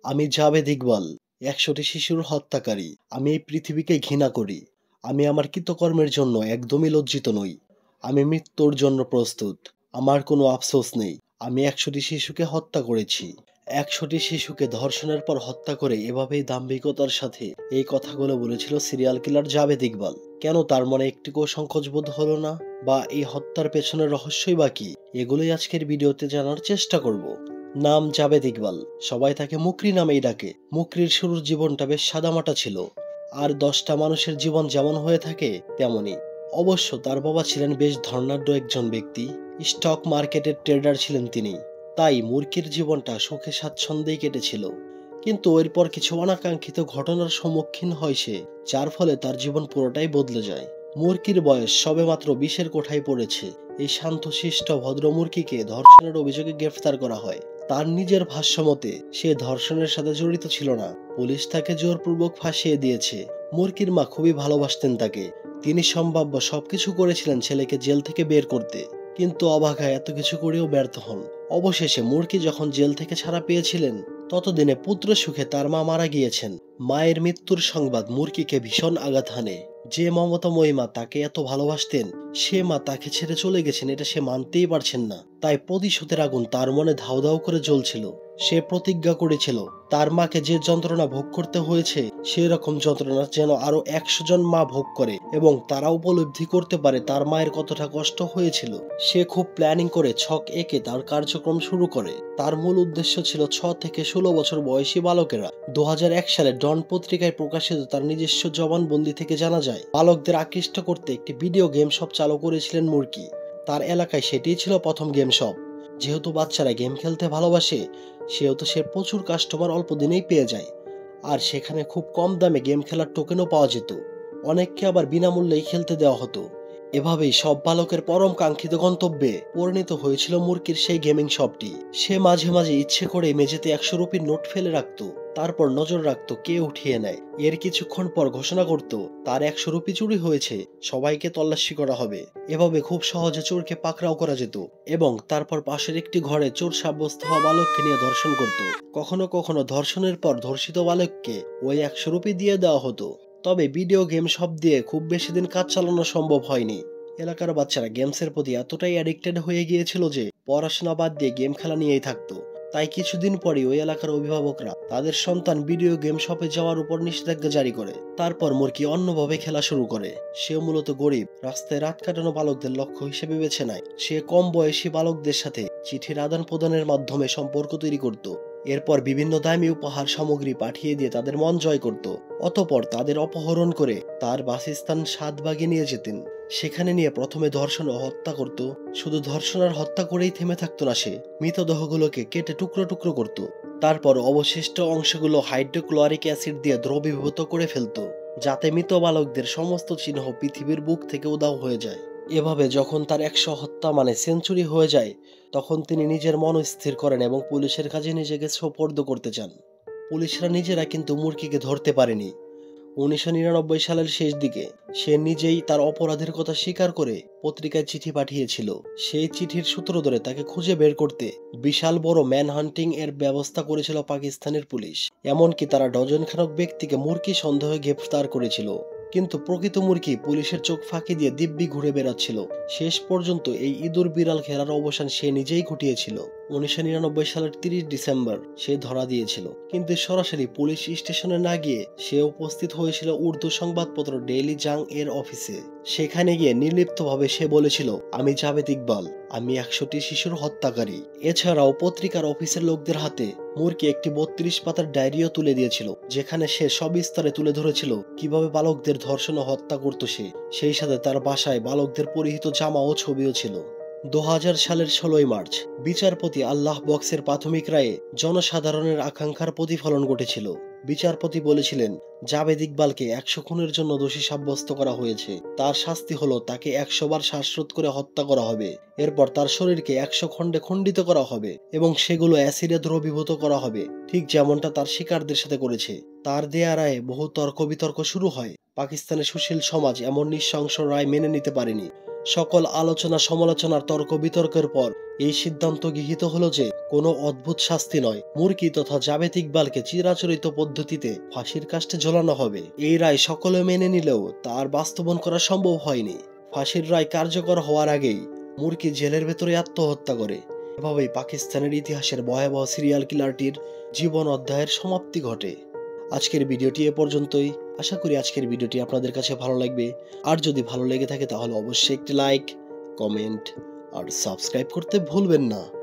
আমি জাভেদ ইকবাল, ১০০টি শিশুর হত্যাকারী। আমি এই পৃথিবীকে ঘৃণা করি। আমি আমার কৃতকর্মের জন্য একদমই লজ্জিত নই। আমি মৃত্যুর জন্য প্রস্তুত। আমার কোনো আফসোস নেই। আমি ১০০টি শিশুকে হত্যা করেছি। ১০০টি শিশুকে ধর্ষণের পর হত্যা করে এভাবেই দাম্ভিকতার সাথে এই কথাগুলো বলেছিল সিরিয়াল কিলার জাভেদ ইকবাল। কেন তার মনে একটুকুও সংকোচবোধ হলো না? বা এই হত্যার পেছনের রহস্যই বা কি? এগুলোই আজকের ভিডিওতে জানার চেষ্টা করব। নাম জাভেদ ইকবাল। সবাই তাকে মুকরি নামেই ডাকে। মুকরির শুরুর জীবনটা বেশ সাদামাটা ছিল। আর ১০টা মানুষের জীবন যেমন হয়ে থাকে তেমনই। অবশ্য তার বাবা ছিলেন বেশ ধনাঢ্য একজন ব্যক্তি। স্টক মার্কেটের ট্রেডার ছিলেন তিনি। তাই মুরকির জীবনটা সুখে স্বাচ্ছন্দ্যেই কেটেছিল। কিন্তু এরপর কিছু অনাকাঙ্ক্ষিত ঘটনার সম্মুখীন হয় সে, যার ফলে তার জীবন পুরোটাই বদলে যায়। মুরকির বয়স সবেমাত্র ২০-এর কোঠায় পড়েছে। এই শান্তশিষ্ট ভদ্র মুরকিকে ধর্ষণের অভিযোগে গ্রেফতার করা হয়। তার নিজের ভাষ্যমতে সে ধর্ষণের সাথে জড়িত ছিল না। পুলিশ তাকে জোরপূর্বক ফাঁসিয়ে দিয়েছে। মুরকির মা খুবই ভালোবাসতেন তাকে। তিনি সম্ভাব্য সবকিছু করেছিলেন ছেলেকে জেল থেকে বের করতে। কিন্তু অভাগায় এত কিছু করেও ব্যর্থ হন। অবশেষে মুরকি যখন জেল থেকে ছাড়া পেয়েছিলেন, ততদিনে পুত্র সুখে তার মা মারা গিয়েছেন। মায়ের মৃত্যুর সংবাদ মুরকিকে ভীষণ আঘাত হানে। যে মমতাময়ী মা তাকে এত ভালোবাসতেন, সে মা তাকে ছেড়ে চলে গেছেন এটা সে মানতেই পারছেন না। তাই প্রতিশোধের আগুন তার মনে ধাউ ধাউ করে জ্বলছিল। সে প্রতিজ্ঞা করেছিল তার মাকে যে যন্ত্রণা ভোগ করতে হয়েছে, সেই রকম যন্ত্রণা যেন আরো ১০০ জন মা ভোগ করে এবং তারা উপলব্ধি করতে পারে তার মায়ের কতটা কষ্ট হয়েছিল। সে খুব প্ল্যানিং করে ছক এঁকে তার কার্যক্রম শুরু করে। তার মূল উদ্দেশ্য ছিল ৬ থেকে ১৬ বছর বয়সী বালকেরা। ২০০১ সালে ডন পত্রিকায় প্রকাশিত তার নিজস্ব জবানবন্দি থেকে জানা যায়, বালকদের আকৃষ্ট করতে একটি ভিডিও গেম শপ চালু করেছিলেন মুরকি। তার এলাকায় সেটিই ছিল প্রথম গেম শপ। যেহেতু বাচ্চারা গেম খেলতে ভালোবাসে, সেহেতু সে প্রচুর কাস্টমার অল্প দিনেই পেয়ে যায়। আর সেখানে খুব কম দামে গেম খেলার টোকেনও পাওয়া যেত। অনেককে আবার বিনামূল্যেই খেলতে দেওয়া হতো। এভাবেই সব বালকের পরম কাঙ্ক্ষিত গন্তব্যে পরিণত হয়েছিল মুরকির সেই গেমিং শপটি। সে মাঝে মাঝে ইচ্ছে করে মেঝেতে ১০০ রুপির নোট ফেলে রাখত। তারপর নজর রাখত কে উঠিয়ে নেয়। এর কিছুক্ষণ পর ঘোষণা করত তার ১০০ রুপি চুরি হয়েছে, সবাইকে তল্লাশি করা হবে। এভাবে খুব সহজে চোরকে পাকড়াও করা যেত এবং তারপর পাশের একটি ঘরে চোর সাব্যস্ত হওয়া বালককে নিয়ে ধর্ষণ করত। কখনো কখনো ধর্ষণের পর ধর্ষিত বালককে ওই ১০০ রুপি দিয়ে দেওয়া হতো। তবে ভিডিও গেম শপ দিয়ে খুব বেশি দিন কাজ চালানো সম্ভব হয়নি। এলাকার বাচ্চারা গেমসের প্রতি এতটাই অ্যাডিক্টেড হয়ে গিয়েছিল যে পড়াশোনা বাদ দিয়ে গেম খেলা নিয়েই থাকতো। তাই কিছুদিন পরই ওই এলাকার অভিভাবকরা তাদের সন্তান ভিডিও গেম শপে যাওয়ার উপর নিষেধাজ্ঞা জারি করে। তারপর মুরকি অন্যভাবে খেলা শুরু করে। সেও মূলত গরিব, রাস্তায় রাত কাটানো বালকদের লক্ষ্য হিসেবে বেছে নেয়। সে কম বয়সী বালকদের সাথে চিঠির আদান প্রদানের মাধ্যমে সম্পর্ক তৈরি করত। এরপর বিভিন্ন দামি উপহার সামগ্রী পাঠিয়ে দিয়ে তাদের মন জয় করত। অতঃপর তাদের অপহরণ করে তার বাসস্থান সাতবাগে নিয়ে যেতেন। সেখানে নিয়ে প্রথমে ধর্ষণ ও হত্যা করত। শুধু ধর্ষণ আর হত্যা করেই থেমে থাকতো না সে, মৃতদেহগুলোকে কেটে টুকরো টুকরো করত। তারপর অবশিষ্ট অংশগুলো হাইড্রোক্লোরিক অ্যাসিড দিয়ে দ্রবীভূত করে ফেলতো, যাতে মৃত বালকদের সমস্ত চিহ্ন পৃথিবীর বুক থেকে উধাও হয়ে যায়। এভাবে যখন তার ১০০ হত্যা মানে সেঞ্চুরি হয়ে যায়, তখন তিনি নিজের মন স্থির করেন এবং পুলিশের কাছে নিজেকে সোপর্দ করতে চান। পুলিশরা নিজেরা কিন্তু মুরকিকে ধরতে পারেনি। ১৯৯৯ সালের শেষ দিকে সে নিজেই তার অপরাধের কথা স্বীকার করে পত্রিকায় চিঠি পাঠিয়েছিল। সেই চিঠির সূত্র ধরে তাকে খুঁজে বের করতে বিশাল বড় ম্যানহান্টিং এর ব্যবস্থা করেছিল পাকিস্তানের পুলিশ। এমনকি তারা ডজনখানেক ব্যক্তিকে মুরকি সন্দেহে গ্রেফতার করেছিল। কিন্তু প্রকৃত মুরকি পুলিশের চোখ ফাঁকি দিয়ে দিব্যি ঘুরে বেড়াচ্ছিল। শেষ পর্যন্ত এই ইঁদুর বিড়াল খেলার অবসান সে নিজেই ঘটিয়েছিল। ১৯৯৯ সালের ৩০ ডিসেম্বর সে ধরা দিয়েছিল। কিন্তু সরাসরি পুলিশ স্টেশনে না গিয়ে সে উপস্থিত হয়েছিল উর্দু সংবাদপত্র ডেইলি জাং এর অফিসে। সেখানে গিয়ে নির্লিপ্তভাবে সে বলেছিল, আমি জাভেদ ইকবাল, আমি ১০০টি শিশুর হত্যাকারী। এছাড়াও পত্রিকার অফিসের লোকদের হাতে মুরকি একটি ৩২ পাতার ডায়েরিও তুলে দিয়েছিল, যেখানে সে সবিস্তারে তুলে ধরেছিল কিভাবে বালকদের ধর্ষণ ও হত্যা করত সে। সেই সাথে তার বাসায় বালকদের পরিহিত জামা ও ছবিও ছিল। ২০০০ সালের ১৬ই মার্চ বিচারপতি আল্লাহ বক্সের প্রাথমিক রায়ে জনসাধারণের আকাঙ্ক্ষার প্রতিফলন ঘটেছিল। বিচারপতি বলেছিলেন, জাভেদ ইকবালকে ১০০ খুনের জন্য দোষী সাব্যস্ত করা হয়েছে। তার শাস্তি হলো তাকে ১০০ বার শ্বাসরোধ করে হত্যা করা হবে। এরপর তার শরীরকে ১০০ খণ্ডে খণ্ডিত করা হবে এবং সেগুলো অ্যাসিডে দ্রবীভূত করা হবে, ঠিক যেমনটা তার শিকারদের সাথে করেছে। তার দেয়া রায়ে বহু তর্ক বিতর্ক শুরু হয়। পাকিস্তানের সুশীল সমাজ এমন নৃশংস রায় মেনে নিতে পারেনি। সকল আলোচনা সমালোচনার তর্ক বিতর্কের পর এই সিদ্ধান্ত গৃহীত হলো যে কোনো অদ্ভুত শাস্তি নয়, মুরকি তথা জাভেদ ইকবালকে চিরাচরিত পদ্ধতিতে ফাঁসির কাস্টে ঝোলানো হবে। এই রায় সকলে মেনে নিলেও তার বাস্তবায়ন করা সম্ভব হয়নি। ফাঁসির রায় কার্যকর হওয়ার আগেই মুরকি জেলের ভেতরে আত্মহত্যা করে। এভাবেই পাকিস্তানের ইতিহাসের ভয়াবহ সিরিয়াল কিলারটির জীবন অধ্যায়ের সমাপ্তি ঘটে। আজকের ভিডিওটি এ পর্যন্তই। আশা করি আজকের ভিডিওটি আপনাদের কাছে ভালো লাগবে। আর যদি ভালো লেগে থাকে তাহলে অবশ্যই একটি লাইক, কমেন্ট আর সাবস্ক্রাইব করতে ভুলবেন না।